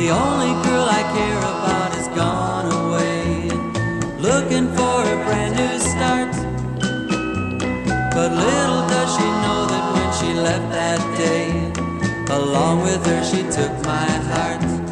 The only girl I care about has gone away, looking for a brand new start. But little does she know that when she left that day, along with her she took my heart.